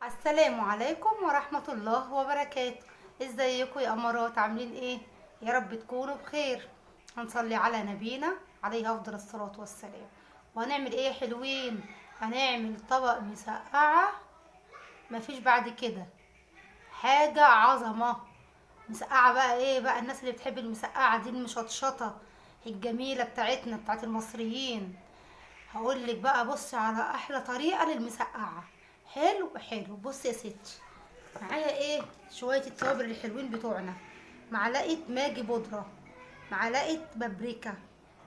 السلام عليكم ورحمة الله وبركاته. ازيكم يا امارات؟ عاملين ايه؟ يا رب تكونوا بخير. هنصلي على نبينا عليه افضل الصلاة والسلام. وهنعمل ايه حلوين؟ هنعمل طبق مسقعة. مفيش بعد كده حاجة عظمة. مسقعة بقى ايه بقى؟ الناس اللي بتحب المسقعة دي المشطشطة الجميلة بتاعتنا بتاعت المصريين. هقول لك بقى، بصي على احلى طريقه للمسقعه. حلو حلو. بصي يا ستي، معايا ايه؟ شويه التوابل الحلوين بتوعنا. معلقه ماجي بودره، معلقه بابريكا.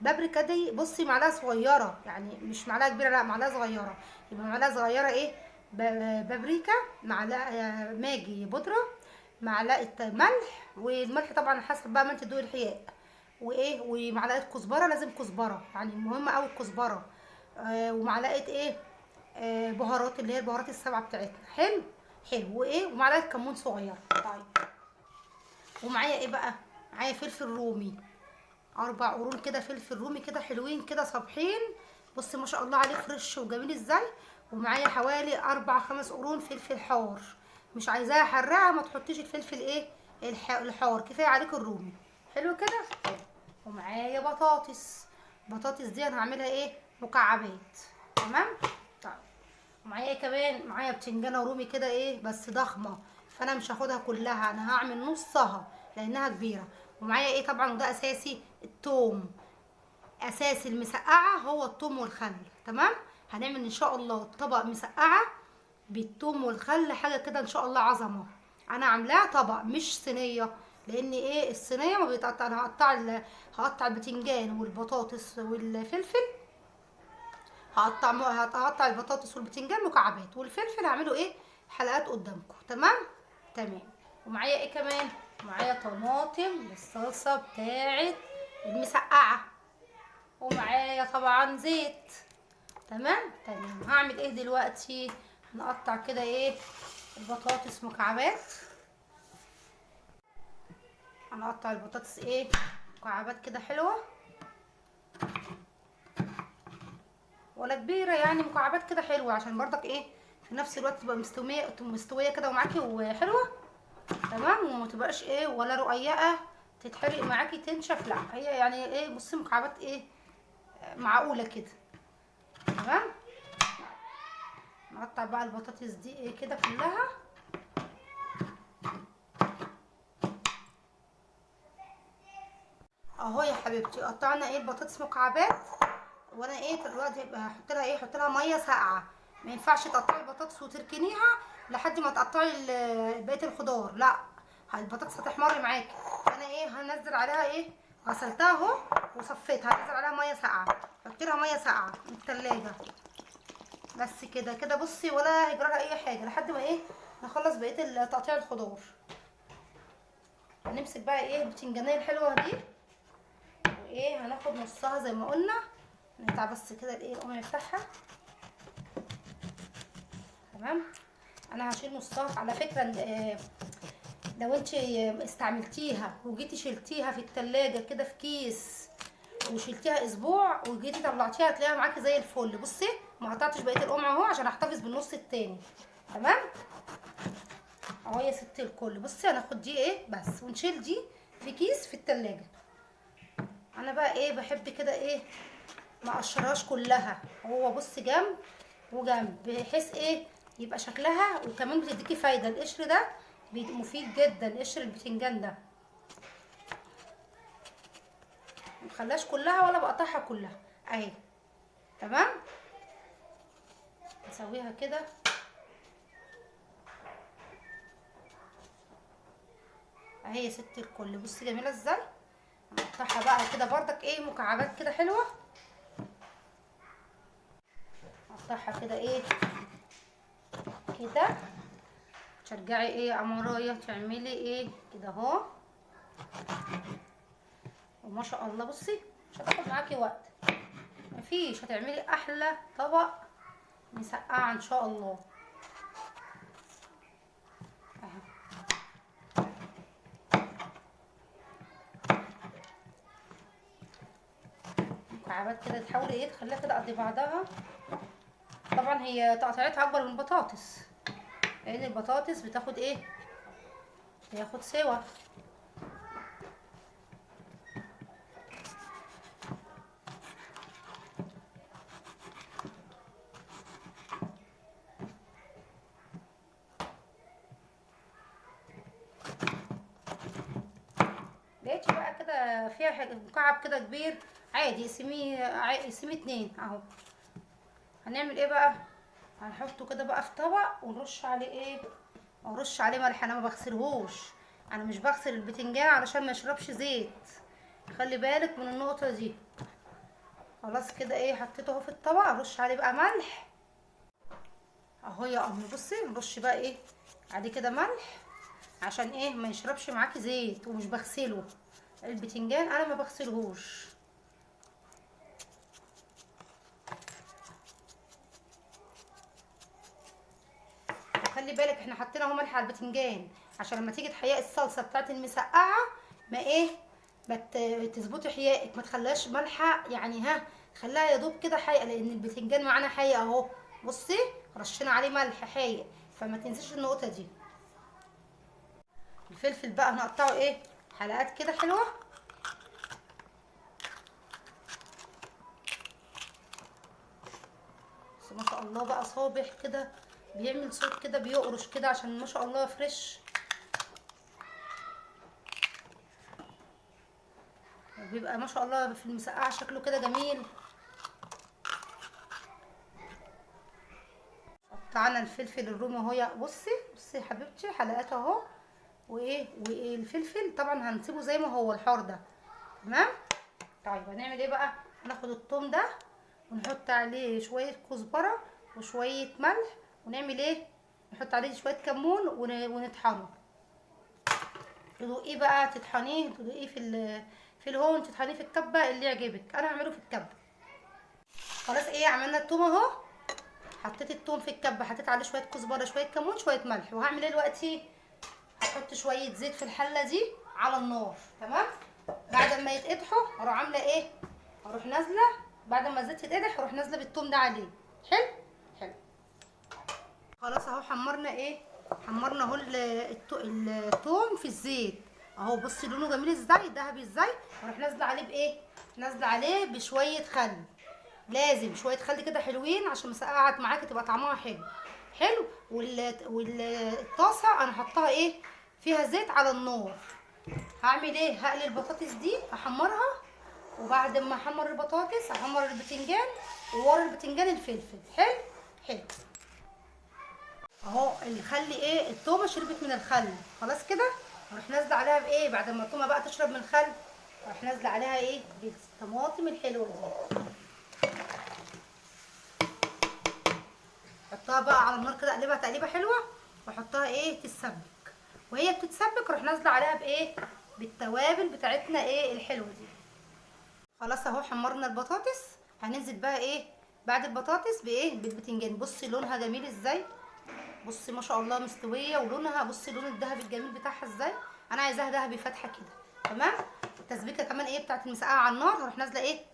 بابريكا دي بصي معلقه صغيره، يعني مش معلقه كبيره، لا معلقه صغيره. يبقى معلقه صغيره ايه؟ بابريكا. معلقه ماجي بودره. معلقه ملح، والملح طبعا حسب بقى ما انت تدوقي الحياء. وايه؟ ومعلقه كزبره، لازم كزبره يعني مهمه قوي الكزبره. ومعلقه ايه؟ بهارات، اللي هي البهارات السبعه بتاعتنا. حلو حلو. وايه؟ ومعلقه كمون صغيره. طيب، ومعايا ايه بقى؟ معايا فلفل رومي، 4 قرون كده فلفل رومي كده حلوين كده صابحين. بصي ما شاء الله عليه فريش وجميل ازاي. ومعايا حوالي 4 5 قرون فلفل حار. مش عايزاها حراقه، ما تحطيش الفلفل ايه الحار، كفايه عليك الرومي. حلو كده. حلو. ومعايا بطاطس. بطاطس دي انا هعملها ايه؟ مكعبات. تمام. طيب، ومعايا إيه كمان؟ معايا بتنجانه رومي كده ايه بس ضخمه، فانا مش هاخدها كلها، انا هعمل نصها لانها كبيره. ومعايا ايه طبعا وده اساسي؟ التوم. اساس المسقعه هو التوم والخل. تمام. هنعمل ان شاء الله طبق مسقعه بالثوم والخل، حاجه كده ان شاء الله عظمه. انا عاملاه طبق مش صينيه، لان ايه الصينيه ما بيتقطع. انا هقطع البتنجان والبطاطس والفلفل. هقطع البطاطس والبتنجان مكعبات، والفلفل هعمله ايه؟ حلقات قدامكم. تمام. تمام. ومعايا ايه كمان؟ معايا طماطم للصلصه بتاعه المسقعه. ومعايا طبعا زيت. تمام. تمام. هعمل ايه دلوقتي؟ هنقطع كده ايه؟ البطاطس مكعبات. هنقطع البطاطس ايه؟ مكعبات كده حلوه، ولا كبيره يعني، مكعبات كده حلوه عشان برضك ايه في نفس الوقت تبقى مستويه كده ومعاكي وحلوه. تمام. وما تبقاش ايه ولا رقيقه تتحرق معاكي تنشف، لا هي يعني ايه بصي مكعبات ايه معقوله كده. تمام. نقطع بقى البطاطس دي ايه كده كلها. اهو يا حبيبتي قطعنا ايه البطاطس مكعبات. وانا ايه دلوقتي هحط لها ايه؟ احط لها ميه ساقعه. ما ينفعش تقطعي البطاطس وتركنيها لحد ما تقطعي بقيه الخضار، لا البطاطس هتحمر معاكي. فانا ايه هنزل عليها ايه؟ غسلتها اهو وصفيتها، هنزل عليها ميه ساقعه. حط لها ميه ساقعه من التلاجة. بس كده كده بصي، ولا هيجرى لها اي حاجه لحد ما ايه نخلص بقيه تقطيع الخضار. هنمسك بقى ايه البتنجانيه الحلوه دي، وايه هناخد نصها زي ما قلنا. نقطع بس كده الايه القمع بتاعها. تمام. انا هشيل نصها على فكره. لو انت استعملتيها وجيتي شلتيها في التلاجة كده في كيس وشلتيها اسبوع وجيتي طلعتيها هتلاقيها معاكي زي الفل. بصي ما قطعتش بقيه القمع اهو عشان احتفظ بالنص التاني. تمام. اهو يا ست الكل. بصي هناخد دي ايه بس ونشيل دي في كيس في التلاجة. انا بقى ايه بحب كده ايه ما اقشرهاش كلها. هو بص جنب وجنب بحيث ايه يبقى شكلها، وكمان بتديكي فايده. القشر ده مفيد جدا، قشر البتنجان ده. مخلاش كلها ولا بقطعها كلها اهي. تمام. نسويها كده اهي يا ست الكل. بصي جميله ازاي. نقطعها بقى كده بردك ايه مكعبات كده حلوه. نقطعها كده ايه كده. ترجعي ايه يا امرايه تعملي ايه كده اهو. وما شاء الله بصي مش هتاخد معاكي وقت، مفيش، هتعملي احلى طبق مسقعه ان شاء الله. اهو مكعبات كده تحاولي ايه تخليها كده قد بعضها. طبعا هي تقطيعتها اكبر من البطاطس. لان البطاطس بتاخد ايه، بياخد سوا. لقيتش بقى كده فيها مكعب كده كبير، عادي اقسميه اتنين اهو. هنعمل ايه بقى؟ هنحطه كده بقى في طبق ونرش عليه ايه، ارش عليه ملح. انا ما بغسلهوش، انا مش بغسل البتنجان علشان ما يشربش زيت، خلي بالك من النقطه دي. خلاص كده ايه، حطيته اهو في الطبق، ارش عليه بقى ملح اهو يا امي. بصي نرش بقى ايه عليه كده ملح عشان ايه ما يشربش معاكي زيت. ومش بغسله البتنجان، انا ما بغسلهوش. خلي بالك احنا حطينا اهو ملح على البتنجان عشان لما تيجي تحيقي الصلصه بتاعت المسقعه ما ايه، ما تظبطي حيائك، ما تخليهاش مالحه يعني، ها خليها يا دوب كده حايقه، لان البتنجان معانا حايق اهو. بصي رشينا عليه ملح حايق، فما تنسيش النقطه دي. الفلفل بقى هنقطعه ايه حلقات كده حلوه. بس ما شاء الله بقى صابح كده، بيعمل صوت كده بيقرش كده عشان ما شاء الله فريش. بيبقى ما شاء الله في المسقعه شكله كده جميل. قطعنا الفلفل الرومي اهو. بصي بصي يا حبيبتي حلقات اهو. وايه الفلفل طبعا هنسيبه زي ما هو الحار ده، تمام. طيب هنعمل ايه بقى؟ هناخد الثوم ده ونحط عليه شويه كزبره وشويه ملح، ونعمل ايه، نحط عليه شويه كمون ونطحنه. تدوقيه بقى، تدوقيه في الهون، تطحنيه في الكبه اللي يعجبك. انا هعمله في الكبه. خلاص ايه، عملنا الثوم اهو. حطيت الثوم في الكبه، حطيت عليه شويه كزبره شويه كمون شويه ملح. وهعمل ايه دلوقتي؟ هحط شويه زيت في الحله دي على النار، تمام. بعد ما يتقدحوا اروح عامله ايه، اروح نازله بعد ما الزيت يتقدح اروح نازله بالثوم ده عليه. حلو حلو. خلاص اهو حمرنا ايه، حمرنا اهو الثوم في الزيت اهو. بصي لونه جميل ازاي، ذهبي ازاي. اروح نازله عليه بايه، نازله عليه بشويه خل. لازم شويه خل كده حلوين عشان مسقعت معاكي تبقى طعمها حلو. حلو. والطاسه انا حطها ايه، فيها زيت على النار. هعمل ايه، هقلي البطاطس دي احمرها، وبعد ما احمر البطاطس احمر البتنجان، وورا البتنجان الفلفل. حلو حلو اهو. الخل ايه، التومه شربت من الخل خلاص كده. اروح نازله عليها بايه بعد ما التومه بقى تشرب من الخل، اروح نازله عليها ايه بالطماطم الحلوه دي. احطها بقى على النار كده، اقلبها تقليبه حلوه، واحطها ايه تتسبك. وهي بتتسبك اروح نازله عليها بايه، بالتوابل بتاعتنا ايه الحلوه دي. خلاص اهو حمرنا البطاطس. هننزل بقى ايه بعد البطاطس بايه، بالبتنجان. بصي لونها جميل ازاي، بصي ما شاء الله مستويه ولونها، بصي اللون الذهبي الجميل بتاعها ازاي. انا عايزاها ذهبي فاتحه كده، تمام. التسبيكه كمان ايه بتاعت المسقعه على النار، هروح نازله ايه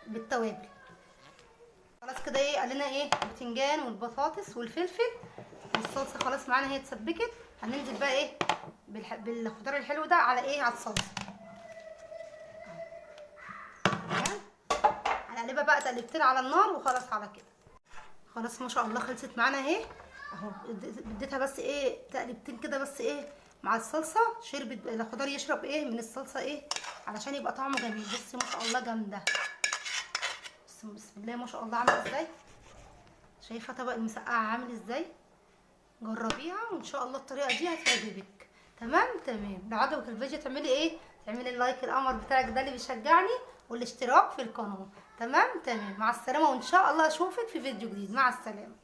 بالتوابل. خلاص كده ايه، قلنا ايه البتنجان والبطاطس والفلفل والصلصه خلاص معانا هي اتسبكت. هننزل بقى ايه بالخضار الحلو ده على ايه، على الصلصه. هنقلبها بقى تقلبتين على النار وخلاص على كده. خلاص ما شاء الله خلصت معانا اهي اهو. اديتها بس ايه تقلبتين كده بس ايه مع الصلصه، شربت الخضار يشرب ايه من الصلصه ايه علشان يبقى طعمه جميل. بصي ما شاء الله جامده، بسم الله ما شاء الله عامله ازاي. شايفه طبق المسقعه عامل ازاي. جربيها وان شاء الله الطريقه دي هتعجبك. تمام تمام. لو عجبك الفيديو تعملي ايه، تعملي اللايك القمر بتاعك ده اللي بيشجعني، والاشتراك في القناه. تمام تمام. مع السلامه، وان شاء الله اشوفك في فيديو جديد. مع السلامه.